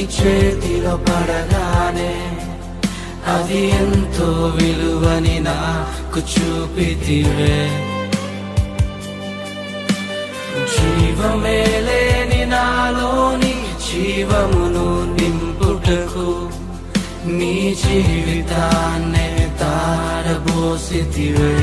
చేతిలో పడగానే అది ఎంతో విలువని నాకు చూపితివే. జీవమే లేని నాలోని జీవమును నింపుటకు నీ జీవితాన్నే తారబోసితివే.